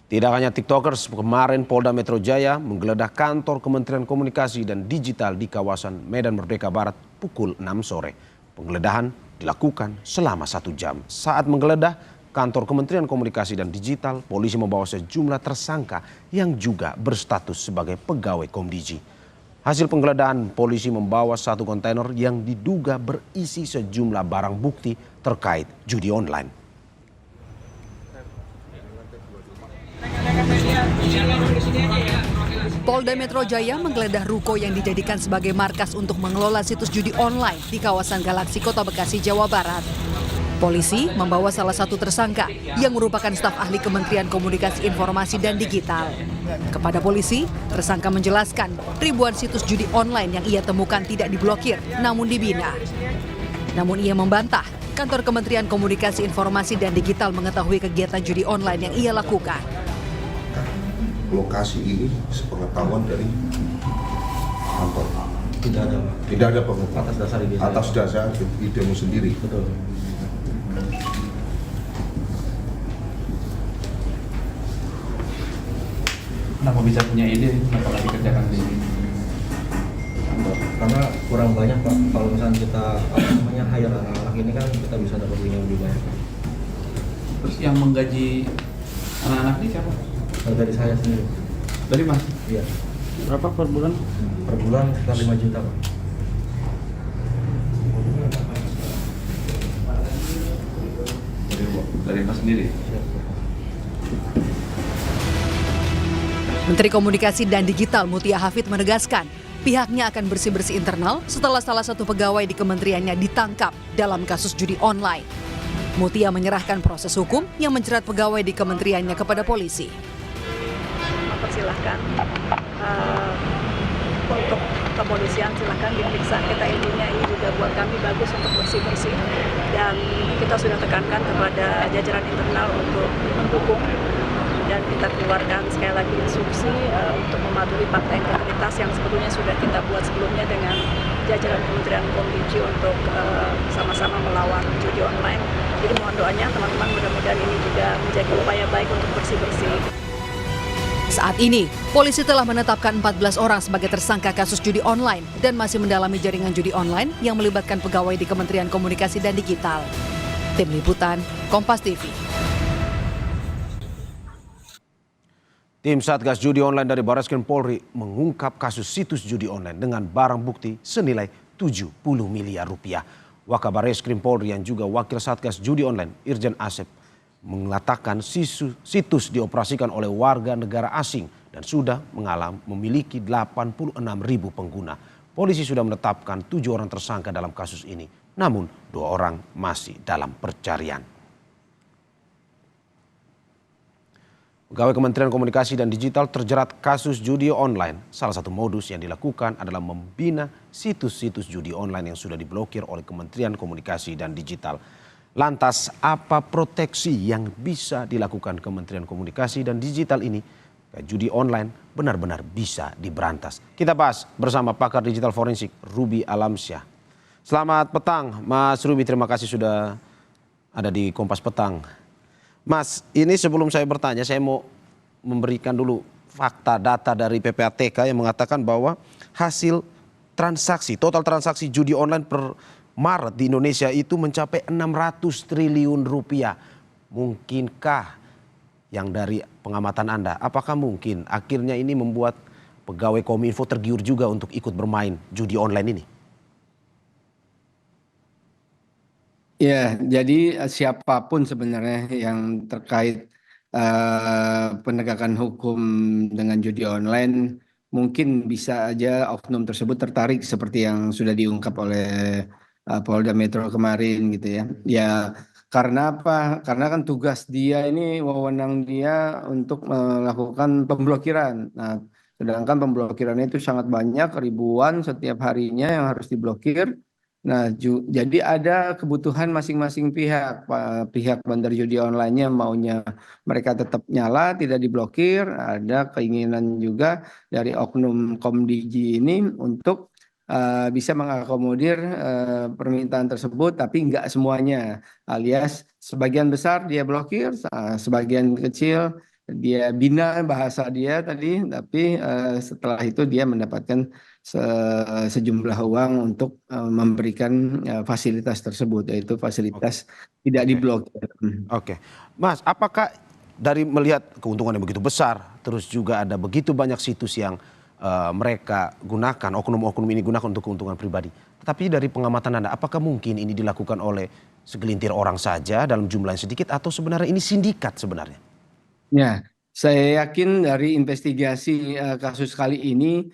Tidak hanya TikTokers, kemarin Polda Metro Jaya menggeledah kantor Kementerian Komunikasi dan Digital di kawasan Medan Merdeka Barat pukul 6 sore. Penggeledahan dilakukan selama 1 jam. Saat menggeledah kantor Kementerian Komunikasi dan Digital, polisi membawa sejumlah tersangka yang juga berstatus sebagai pegawai Komdiji. Hasil penggeledahan, polisi membawa 1 kontainer yang diduga berisi sejumlah barang bukti terkait judi online. Polda Metro Jaya menggeledah ruko yang dijadikan sebagai markas untuk mengelola situs judi online di kawasan Galaksi Kota Bekasi, Jawa Barat. Polisi membawa salah satu tersangka yang merupakan staf ahli Kementerian Komunikasi Informasi dan Digital. Kepada polisi, tersangka menjelaskan ribuan situs judi online yang ia temukan tidak diblokir, namun dibina. Namun ia membantah kantor Kementerian Komunikasi Informasi dan Digital mengetahui kegiatan judi online yang ia lakukan. Lokasi ini sepengetahuan dari kantor. Tidak ada pengetahuan. Atas dasar idemu sendiri. Betul. Kenapa bisa punya ide? Kenapa nggak dikerjakan di kantor? Karena kurang banyak Pak. Kalau misalnya kita hire anak-anak ini kan kita bisa dapat yang lebih banyak. Terus yang menggaji anak-anak ini siapa? Dari saya sendiri. Dari Mas? Iya. Berapa per bulan? Per bulan sekitar 5 juta Pak. Dari Mas sendiri? Menteri Komunikasi dan Digital Mutia Hafid menegaskan pihaknya akan bersih-bersih internal setelah salah satu pegawai di kementeriannya ditangkap dalam kasus judi online. Mutia menyerahkan proses hukum yang menjerat pegawai di kementeriannya kepada polisi. Silahkan untuk kepolisian silahkan diperiksa, kita intinya ini juga buat kami bagus untuk bersih-bersih dan kita sudah tekankan kepada jajaran internal untuk mendukung dan kita keluarkan sekali lagi instruksi untuk mematuhi fakta integritas yang sebetulnya sudah kita buat sebelumnya dengan jajaran Kementerian Komdiji untuk sama-sama melawan judi online. Jadi mohon doanya teman-teman, mudah-mudahan ini juga menjadi upaya baik untuk bersih-bersih. Saat ini, polisi telah menetapkan 14 orang sebagai tersangka kasus judi online dan masih mendalami jaringan judi online yang melibatkan pegawai di Kementerian Komunikasi dan Digital. Tim Liputan, Kompas TV. Tim Satgas Judi Online dari Barreskrim Polri mengungkap kasus situs judi online dengan barang bukti senilai 70 miliar rupiah. Wakabar Barreskrim Polri yang juga Wakil Satgas Judi Online Irjen Asep mengatakan situs dioperasikan oleh warga negara asing dan sudah memiliki 86.000 pengguna. Polisi sudah menetapkan 7 orang tersangka dalam kasus ini, namun 2 orang masih dalam pencarian. Pegawai Kementerian Komunikasi dan Digital terjerat kasus judi online. Salah satu modus yang dilakukan adalah membina situs-situs judi online yang sudah diblokir oleh Kementerian Komunikasi dan Digital. Lantas apa proteksi yang bisa dilakukan Kementerian Komunikasi dan Digital ini? Judi online benar-benar bisa diberantas. Kita bahas bersama pakar digital forensik Ruby Alamsyah. Selamat petang Mas Ruby, terima kasih sudah ada di Kompas Petang. Mas, ini sebelum saya bertanya, saya mau memberikan dulu fakta data dari PPATK yang mengatakan bahwa hasil transaksi, total transaksi judi online per Maret di Indonesia itu mencapai 600 triliun rupiah. Mungkinkah yang dari pengamatan Anda, apakah mungkin akhirnya ini membuat pegawai Kominfo tergiur juga untuk ikut bermain judi online ini? Ya, jadi siapapun sebenarnya yang terkait penegakan hukum dengan judi online mungkin bisa aja oknum tersebut tertarik seperti yang sudah diungkap oleh Polda Metro kemarin gitu ya. Ya karena apa? Karena kan tugas dia ini, wewenang dia untuk melakukan pemblokiran. Nah, sedangkan pemblokirannya itu sangat banyak, ribuan setiap harinya yang harus diblokir. Nah, jadi ada kebutuhan masing-masing pihak. Pihak bandar judi online-nya maunya mereka tetap nyala, tidak diblokir. Ada keinginan juga dari oknum Komdiji ini untuk bisa mengakomodir permintaan tersebut, tapi enggak semuanya. Alias sebagian besar dia blokir, sebagian kecil dia bina bahasa dia tadi, tapi setelah itu dia mendapatkan sejumlah uang untuk memberikan fasilitas tersebut, yaitu fasilitas tidak Oke. diblokir. Oke, Mas, apakah dari melihat keuntungan yang begitu besar, terus juga ada begitu banyak situs yang mereka gunakan, oknum-oknum ini gunakan untuk keuntungan pribadi. Tetapi dari pengamatan Anda, apakah mungkin ini dilakukan oleh segelintir orang saja dalam jumlah yang sedikit atau sebenarnya ini sindikat sebenarnya? Ya, saya yakin dari investigasi kasus kali ini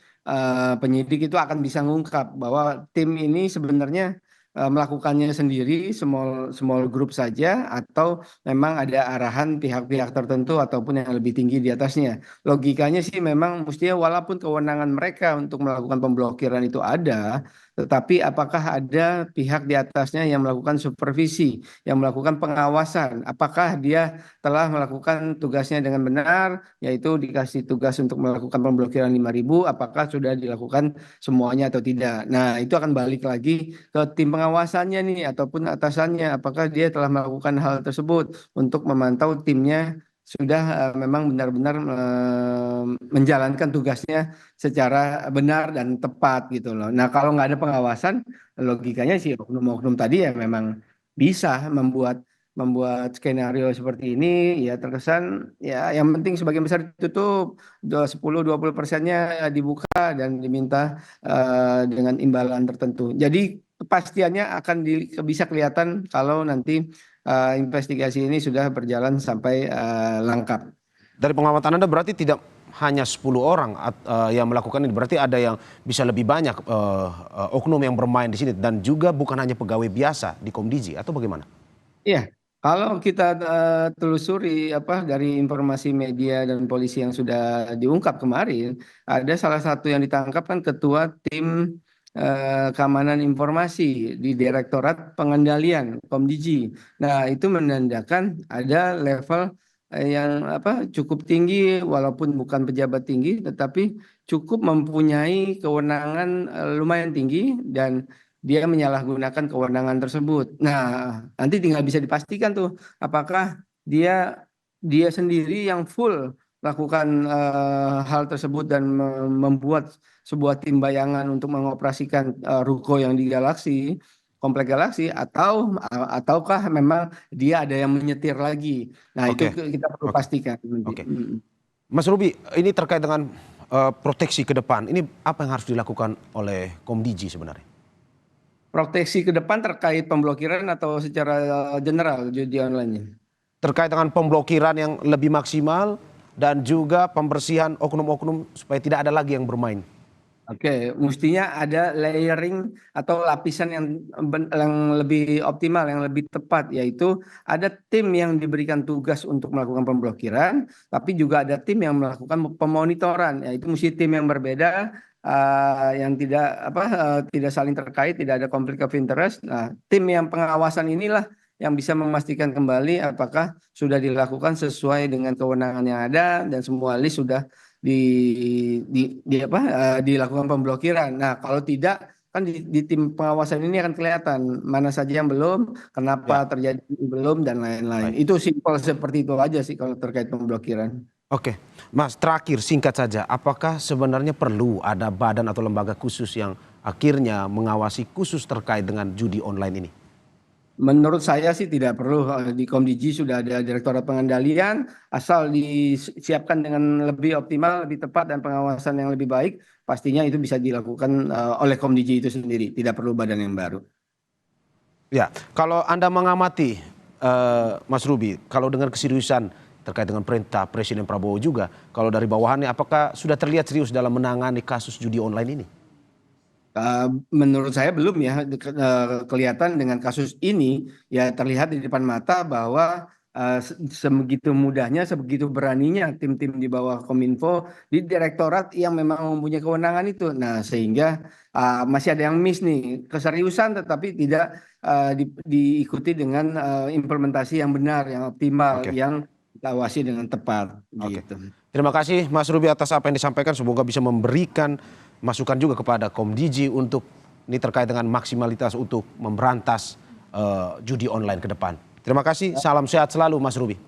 penyidik itu akan bisa mengungkap bahwa tim ini sebenarnya melakukannya sendiri, small group saja, atau memang ada arahan pihak-pihak tertentu ataupun yang lebih tinggi di atasnya. Logikanya sih memang mestinya walaupun kewenangan mereka untuk melakukan pemblokiran itu ada, tetapi apakah ada pihak di atasnya yang melakukan supervisi, yang melakukan pengawasan? Apakah dia telah melakukan tugasnya dengan benar, yaitu dikasih tugas untuk melakukan pemblokiran 5.000, apakah sudah dilakukan semuanya atau tidak? Nah, itu akan balik lagi ke tim pengawasannya nih, ataupun atasannya, apakah dia telah melakukan hal tersebut untuk memantau timnya sudah memang benar-benar menjalankan tugasnya secara benar dan tepat gitu loh. Nah, kalau nggak ada pengawasan, logikanya sih oknum-oknum tadi ya memang bisa membuat skenario seperti ini, ya terkesan ya yang penting sebagian besar ditutup, 10-20%-nya dibuka dan diminta dengan imbalan tertentu. Jadi kepastiannya akan bisa kelihatan kalau nanti investigasi ini sudah berjalan sampai lengkap. Dari pengamatan Anda berarti tidak hanya 10 orang yang melakukan ini, berarti ada yang bisa lebih banyak oknum yang bermain di sini dan juga bukan hanya pegawai biasa di Komdiji atau bagaimana? Iya, kalau kita telusuri dari informasi media dan polisi yang sudah diungkap kemarin, ada salah satu yang ditangkap kan ketua tim keamanan informasi di Direktorat Pengendalian Komdiji. Nah, itu menandakan ada level yang cukup tinggi, walaupun bukan pejabat tinggi, tetapi cukup mempunyai kewenangan lumayan tinggi dan dia menyalahgunakan kewenangan tersebut. Nah, nanti tinggal bisa dipastikan tuh apakah dia sendiri yang full lakukan hal tersebut dan membuat sebuah tim bayangan untuk mengoperasikan ruko yang di komplek Galaksi, ataukah memang dia ada yang menyetir lagi. Nah, itu kita perlu pastikan. Oke. Mas Ruby, ini terkait dengan proteksi ke depan. Ini apa yang harus dilakukan oleh Komdiji sebenarnya? Proteksi ke depan terkait pemblokiran atau secara general judi online? Terkait dengan pemblokiran yang lebih maksimal dan juga pembersihan oknum-oknum supaya tidak ada lagi yang bermain. Oke, mestinya ada layering atau lapisan yang lebih optimal, yang lebih tepat, yaitu ada tim yang diberikan tugas untuk melakukan pemblokiran, tapi juga ada tim yang melakukan pemonitoran, yaitu mesti tim yang berbeda, yang tidak saling terkait, tidak ada konflik of interest. Nah, tim yang pengawasan inilah yang bisa memastikan kembali apakah sudah dilakukan sesuai dengan kewenangan yang ada dan semua list sudah dilakukan pemblokiran. Nah, kalau tidak kan di tim pengawasan ini akan kelihatan mana saja yang belum, kenapa terjadi belum dan lain-lain. Itu simpel seperti itu aja sih kalau terkait pemblokiran. Oke, Mas, terakhir singkat saja, apakah sebenarnya perlu ada badan atau lembaga khusus yang akhirnya mengawasi khusus terkait dengan judi online ini? Menurut saya sih tidak perlu. Di Komdiji sudah ada Direktorat Pengendalian, asal disiapkan dengan lebih optimal, lebih tepat dan pengawasan yang lebih baik, pastinya itu bisa dilakukan oleh Komdiji itu sendiri, tidak perlu badan yang baru. Ya, kalau Anda mengamati Mas Ruby, kalau dengan keseriusan terkait dengan perintah Presiden Prabowo juga, kalau dari bawahannya apakah sudah terlihat serius dalam menangani kasus judi online ini? Menurut saya belum ya. Kelihatan dengan kasus ini ya terlihat di depan mata bahwa sebegitu mudahnya, sebegitu beraninya tim-tim di bawah Kominfo di direktorat yang memang mempunyai kewenangan itu. Nah, sehingga masih ada yang miss nih, keseriusan tetapi tidak diikuti dengan implementasi yang benar, yang optimal, yang diawasi dengan tepat. Gitu. Terima kasih Mas Ruby atas apa yang disampaikan. Semoga bisa memberikan masukan juga kepada Komdiji untuk ini terkait dengan maksimalitas untuk memberantas judi online ke depan. Terima kasih, salam sehat selalu Mas Ruby.